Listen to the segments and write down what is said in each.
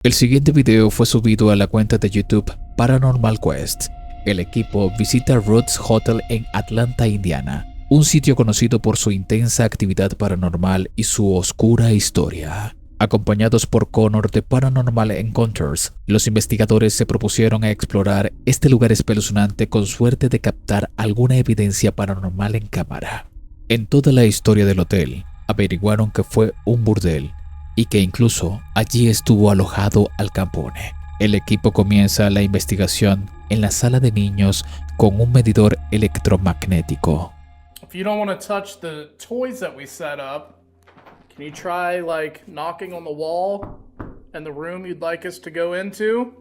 El siguiente video fue subido a la cuenta de YouTube Paranormal Quest. El equipo visita Roots Hotel en Atlanta, Indiana, un sitio conocido por su intensa actividad paranormal y su oscura historia. Acompañados por Connor de Paranormal Encounters, los investigadores se propusieron a explorar este lugar espeluznante con suerte de captar alguna evidencia paranormal en cámara. En toda la historia del hotel, averiguaron que fue un burdel y que incluso allí estuvo alojado Al Capone. El equipo comienza la investigación en la sala de niños con un medidor electromagnético. If you don't want to touch the toys that we set up, can you try like knocking on the wall in the room you'd like us to go into?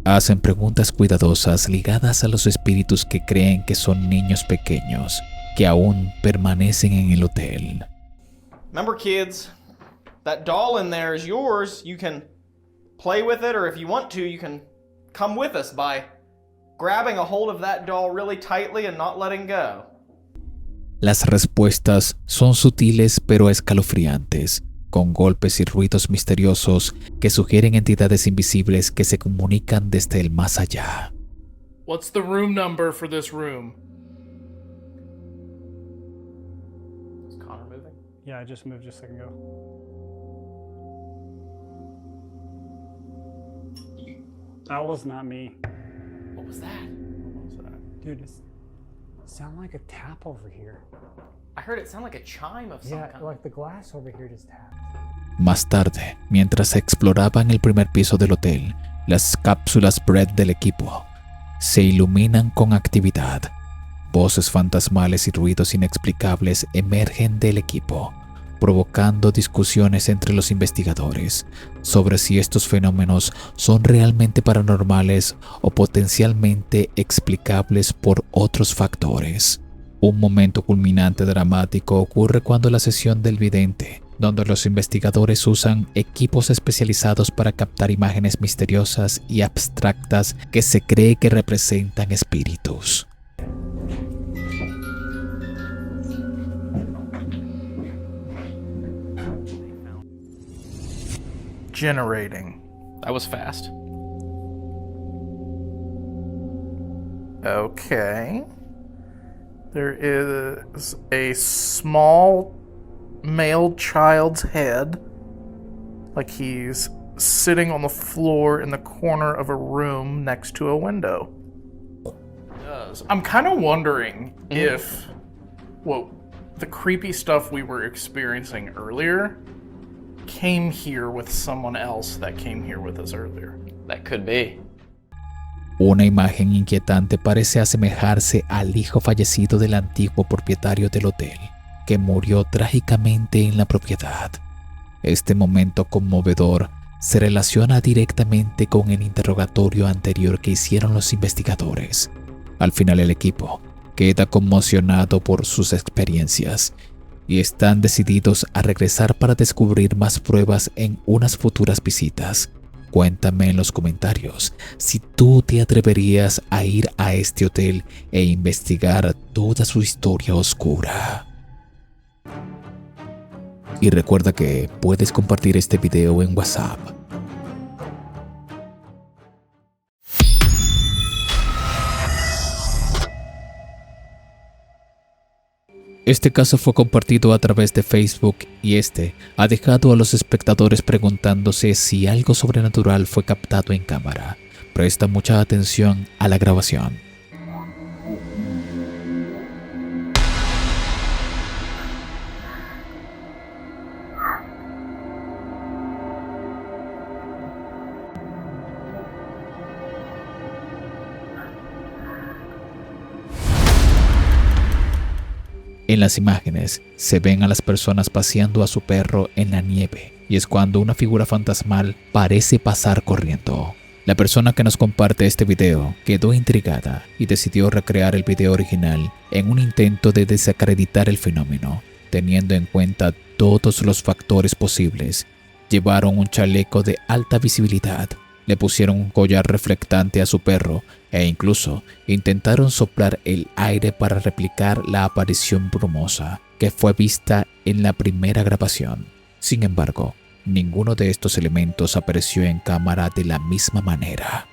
Hacen preguntas cuidadosas ligadas a los espíritus que creen que son niños pequeños que aún permanecen en el hotel. Remember, kids, that doll in there is yours. You can play with it, or if you want to, you can come with us by grabbing a hold of that doll really tightly and not letting go. Las respuestas son sutiles pero escalofriantes, con golpes y ruidos misteriosos que sugieren entidades invisibles que se comunican desde el más allá. What's the room number for this room? Is Connor moving? Yeah, I just moved just a second ago. That was not me. What was that? What was that? Dude, it sounded like a tap over here. I heard it sound like a chime of some Yeah, kind. like the glass over here just tapped. Más tarde, mientras exploraban el primer piso del hotel, las cápsulas Bread del equipo se iluminan con actividad. Voces fantasmales y ruidos inexplicables emergen del equipo, provocando discusiones entre los investigadores sobre si estos fenómenos son realmente paranormales o potencialmente explicables por otros factores. Un momento culminante dramático ocurre cuando la sesión del vidente, donde los investigadores usan equipos especializados para captar imágenes misteriosas y abstractas que se cree que representan espíritus. Generating. That was fast. Okay. There is a small male child's head, like he's sitting on the floor in the corner of a room next to a window. I'm kind of wondering if, well, the creepy stuff we were experiencing earlier came here with someone else that came here with us earlier. That could be. Una imagen inquietante parece asemejarse al hijo fallecido del antiguo propietario del hotel, que murió trágicamente en la propiedad. Este momento conmovedor se relaciona directamente con el interrogatorio anterior que hicieron los investigadores. Al final el equipo queda conmocionado por sus experiencias y están decididos a regresar para descubrir más pruebas en unas futuras visitas. Cuéntame en los comentarios si tú te atreverías a ir a este hotel e investigar toda su historia oscura. Y recuerda que puedes compartir este video en WhatsApp. Este caso fue compartido a través de Facebook y ha dejado a los espectadores preguntándose si algo sobrenatural fue captado en cámara. Presta mucha atención a la grabación. En las imágenes se ven a las personas paseando a su perro en la nieve y es cuando una figura fantasmal parece pasar corriendo. La persona que nos comparte este video quedó intrigada y decidió recrear el video original en un intento de desacreditar el fenómeno, teniendo en cuenta todos los factores posibles. Llevaron un chaleco de alta visibilidad, le pusieron un collar reflectante a su perro e incluso intentaron soplar el aire para replicar la aparición brumosa que fue vista en la primera grabación. Sin embargo, ninguno de estos elementos apareció en cámara de la misma manera.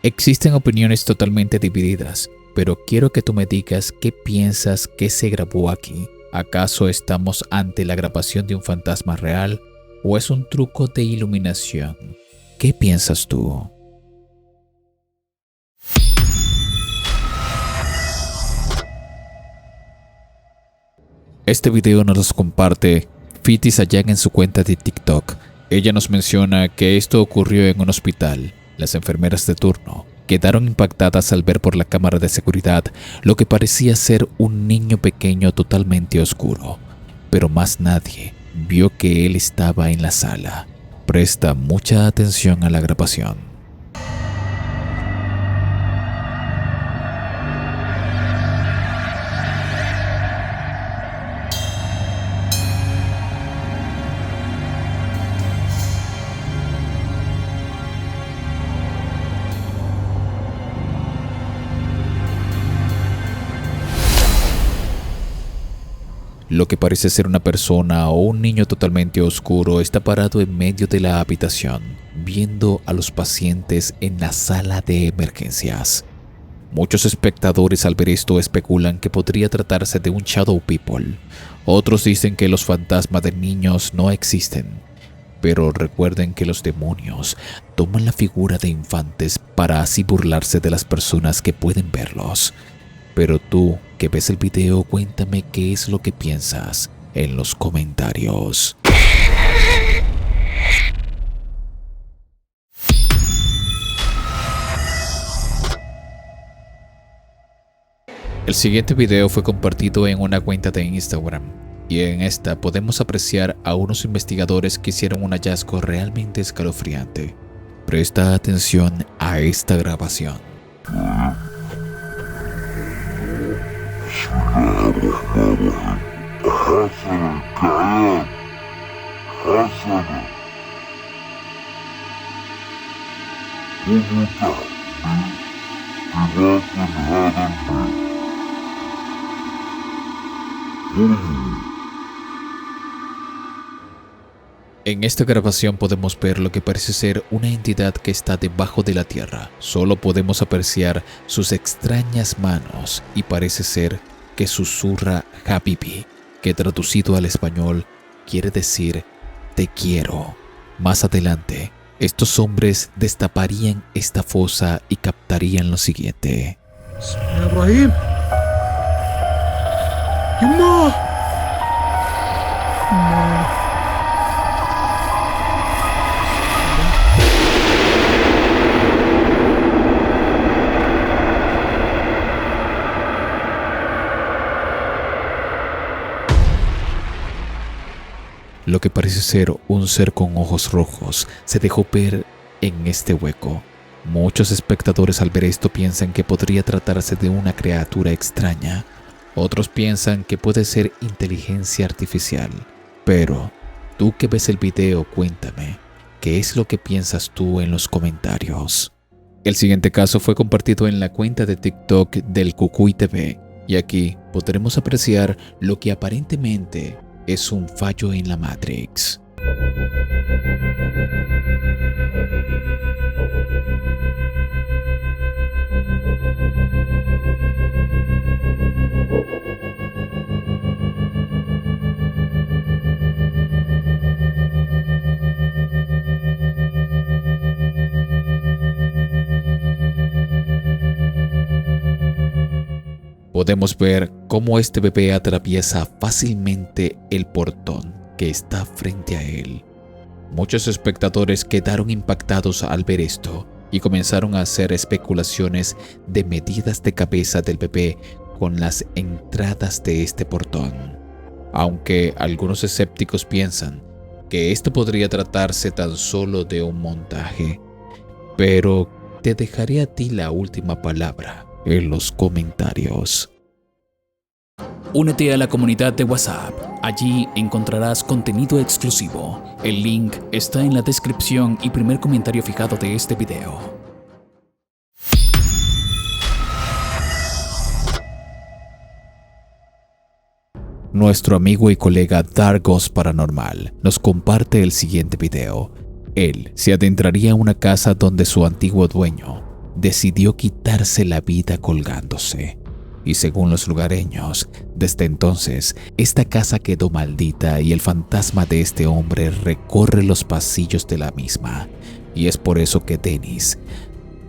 Existen opiniones totalmente divididas, pero quiero que tú me digas qué piensas que se grabó aquí. ¿Acaso estamos ante la grabación de un fantasma real o es un truco de iluminación? ¿Qué piensas tú? Este video nos los comparte Fiti Sayan en su cuenta de TikTok. Ella nos menciona que esto ocurrió en un hospital. Las enfermeras de turno quedaron impactadas al ver por la cámara de seguridad lo que parecía ser un niño pequeño totalmente oscuro. Pero más nadie vio que él estaba en la sala. Presta mucha atención a la grabación. Lo que parece ser una persona o un niño totalmente oscuro está parado en medio de la habitación, viendo a los pacientes en la sala de emergencias. Muchos espectadores al ver esto especulan que podría tratarse de un Shadow People. Otros dicen que los fantasmas de niños no existen. Pero recuerden que los demonios toman la figura de infantes para así burlarse de las personas que pueden verlos. Pero tú, que ves el video, cuéntame qué es lo que piensas en los comentarios. El siguiente video fue compartido en una cuenta de Instagram y en esta podemos apreciar a unos investigadores que hicieron un hallazgo realmente escalofriante. Presta atención a esta grabación. En esta grabación podemos ver lo que parece ser una entidad que está debajo de la tierra. Solo podemos apreciar sus extrañas manos y parece ser que susurra Habibi, que traducido al español quiere decir te quiero. Más adelante, estos hombres destaparían esta fosa y captarían lo siguiente. Ibrahim! Yumma! Lo que parece ser un ser con ojos rojos se dejó ver en este hueco. Muchos espectadores al ver esto piensan que podría tratarse de una criatura extraña. Otros piensan que puede ser inteligencia artificial. Pero, tú que ves el video, cuéntame, ¿qué es lo que piensas tú en los comentarios? El siguiente caso fue compartido en la cuenta de TikTok del Cucuy TV. Y aquí podremos apreciar lo que aparentemente es un fallo en la Matrix. Podemos ver cómo este bebé atraviesa fácilmente el portón que está frente a él. Muchos espectadores quedaron impactados al ver esto y comenzaron a hacer especulaciones de medidas de cabeza del bebé con las entradas de este portón. Aunque algunos escépticos piensan que esto podría tratarse tan solo de un montaje, pero te dejaré a ti la última palabra en los comentarios. Únete a la comunidad de WhatsApp. Allí encontrarás contenido exclusivo. El link está en la descripción y primer comentario fijado de este video. nuestro amigo y colega Dargos Paranormal nos comparte el siguiente video. Él se adentraría a una casa donde su antiguo dueño decidió quitarse la vida colgándose. Y según los lugareños, desde entonces, esta casa quedó maldita y el fantasma de este hombre recorre los pasillos de la misma. Y es por eso que Dennis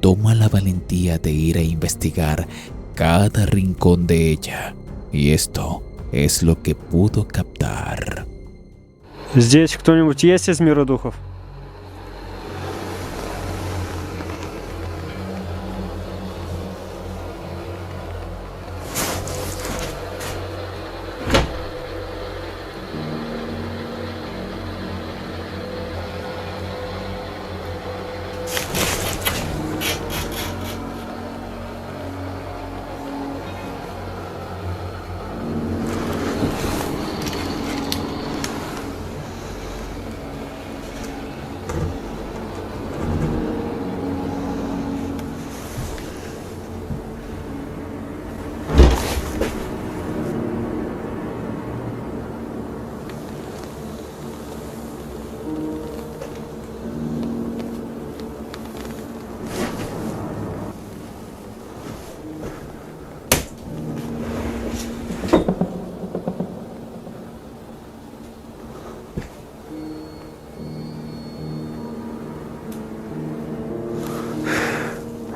toma la valentía de ir a investigar cada rincón de ella. Y esto es lo que pudo captar. Здесь кто-нибудь есть из мира духов?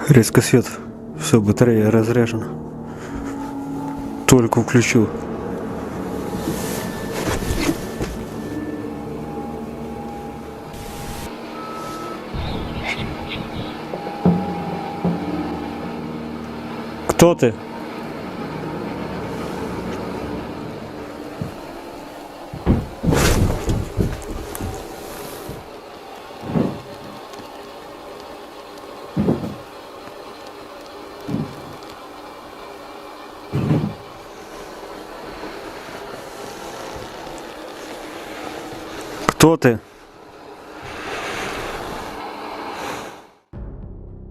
Резко свет. Все, батарея разряжена. Только включу. Кто ты? Кто ты?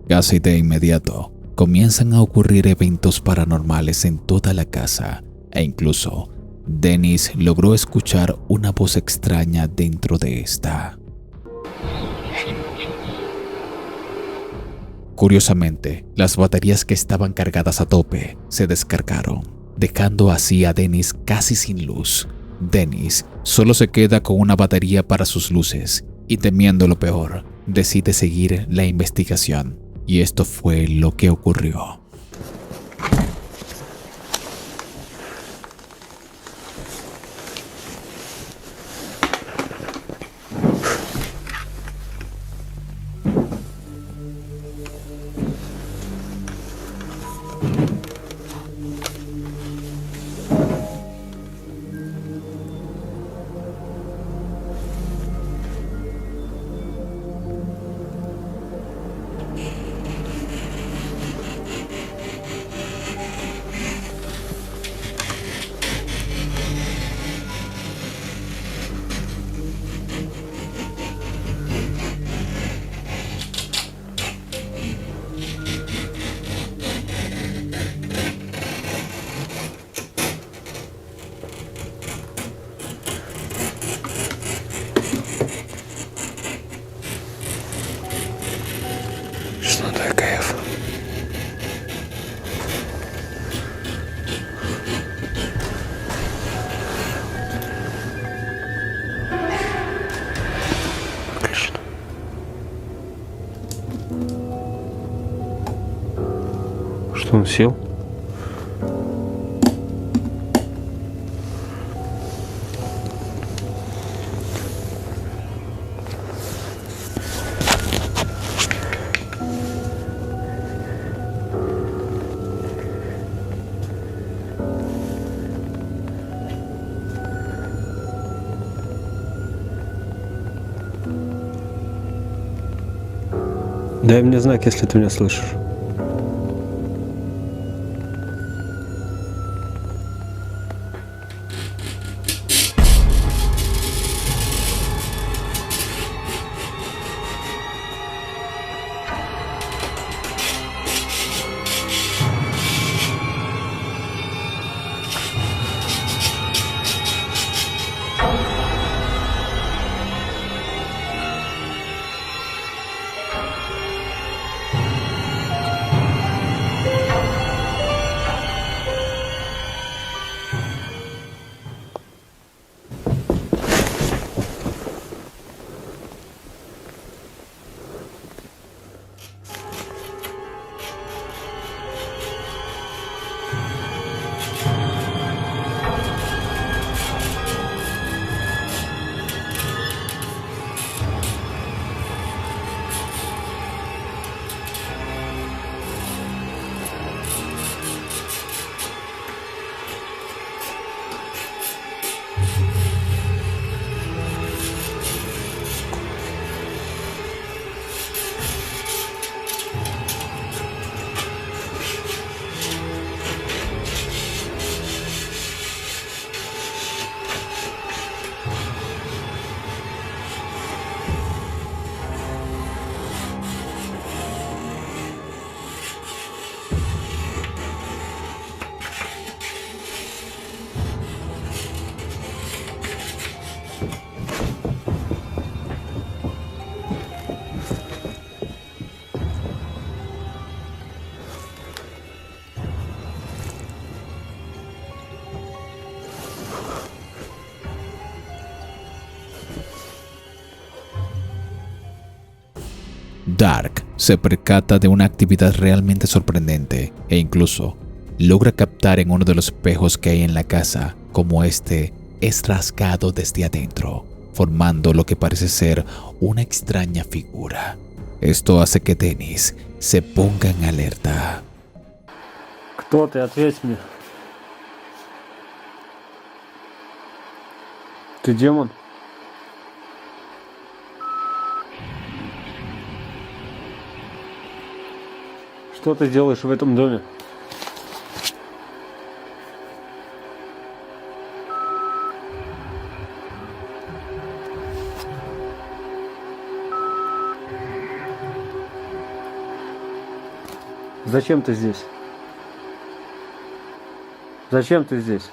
Casi de inmediato, comienzan a ocurrir eventos paranormales en toda la casa e incluso Dennis logró escuchar una voz extraña dentro de esta. Curiosamente, las baterías que estaban cargadas a tope se descargaron, dejando así a Dennis casi sin luz. Dennis solo se queda con una batería para sus luces y, temiendo lo peor, decide seguir la investigación. Y esto fue lo que ocurrió. Что такое? Отлично. Что, он сел? Дай мне знак, если ты меня слышишь. Dark se percata de una actividad realmente sorprendente e incluso logra captar en uno de los espejos que hay en la casa cómo este es rasgado desde adentro, formando lo que parece ser una extraña figura. Esto hace que Dennis se ponga en alerta. Кто ты? Ответь мне. Ты демон? Что ты делаешь в этом доме? Зачем ты здесь? Зачем ты здесь?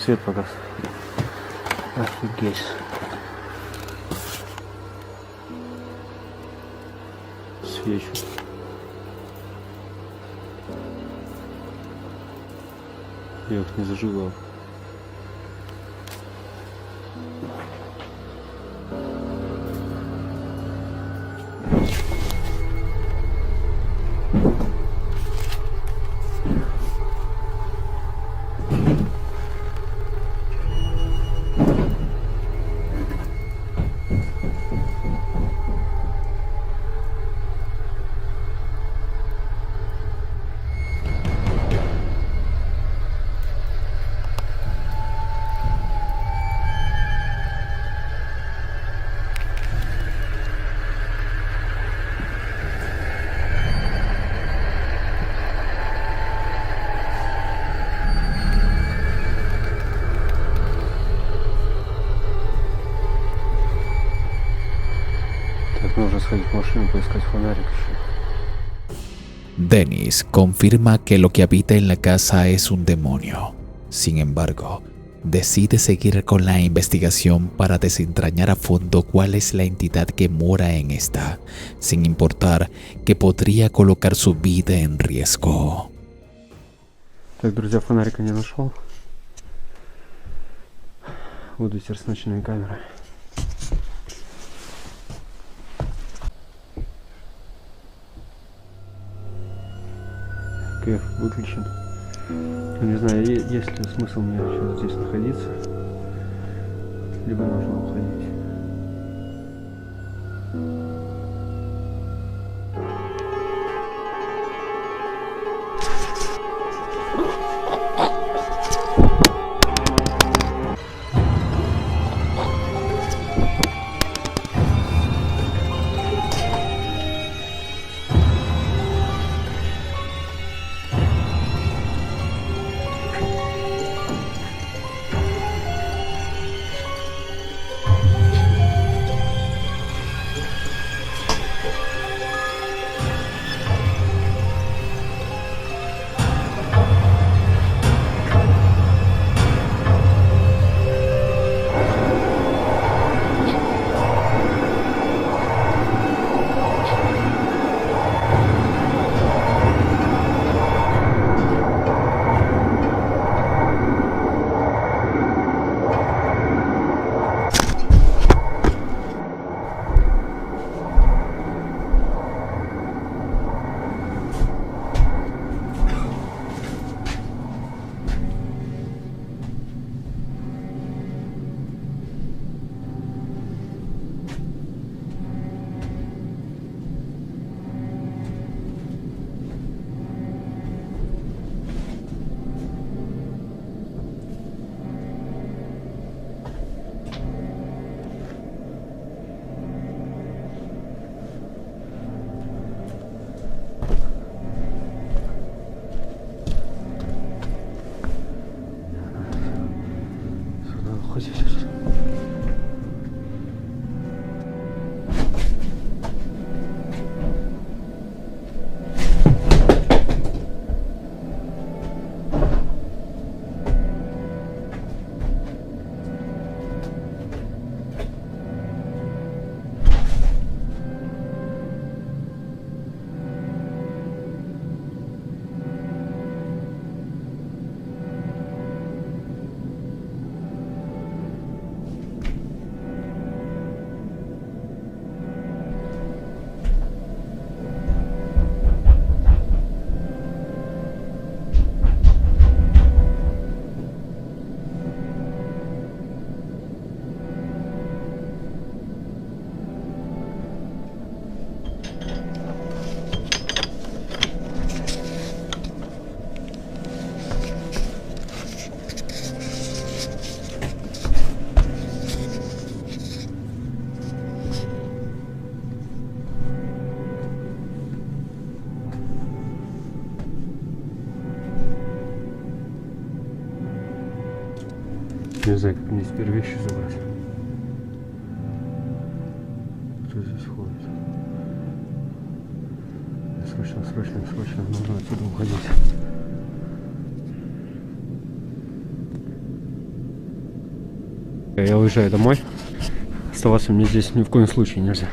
Свет погас. Офигеть. Свечу. Я их не зажигал. Нужно сходить в машину, поискать фонарик еще. Dennis confirma que lo que habita en la casa es un demonio. Sin embargo, decide seguir con la investigación para desentrañar a fondo cuál es la entidad que mora en esta, sin importar que podría colocar su vida en riesgo. Так, друзья, фонарика не нашел. Буду теперь с ночной камерой. КФ выключен. Не знаю, есть ли смысл мне сейчас здесь находиться, либо нужно уходить. Не знаю, как мне теперь вещи забрать. Что здесь ходит? Срочно нужно отсюда уходить. Я уезжаю домой. Оставаться мне здесь ни в коем случае нельзя.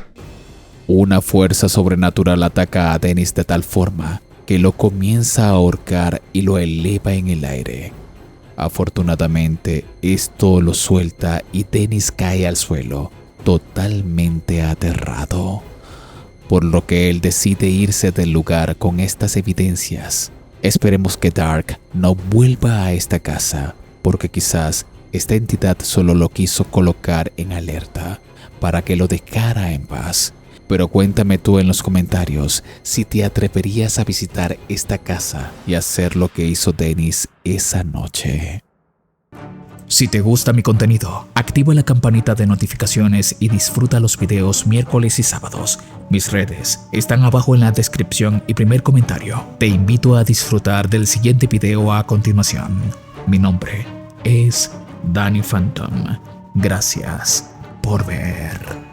Una fuerza sobrenatural ataca a Dennis de tal forma que lo comienza a ahorcar y lo eleva en el aire. Afortunadamente, esto lo suelta y Dennis cae al suelo, totalmente aterrado, por lo que él decide irse del lugar con estas evidencias. Esperemos que Dark no vuelva a esta casa, porque quizás esta entidad solo lo quiso colocar en alerta para que lo dejara en paz. Pero cuéntame tú en los comentarios si te atreverías a visitar esta casa y hacer lo que hizo Dennis esa noche. Si te gusta mi contenido, activa la campanita de notificaciones y disfruta los videos miércoles y sábados. Mis redes están abajo en la descripción y primer comentario. Te invito a disfrutar del siguiente video a continuación. Mi nombre es Danny Phantom. Gracias por ver.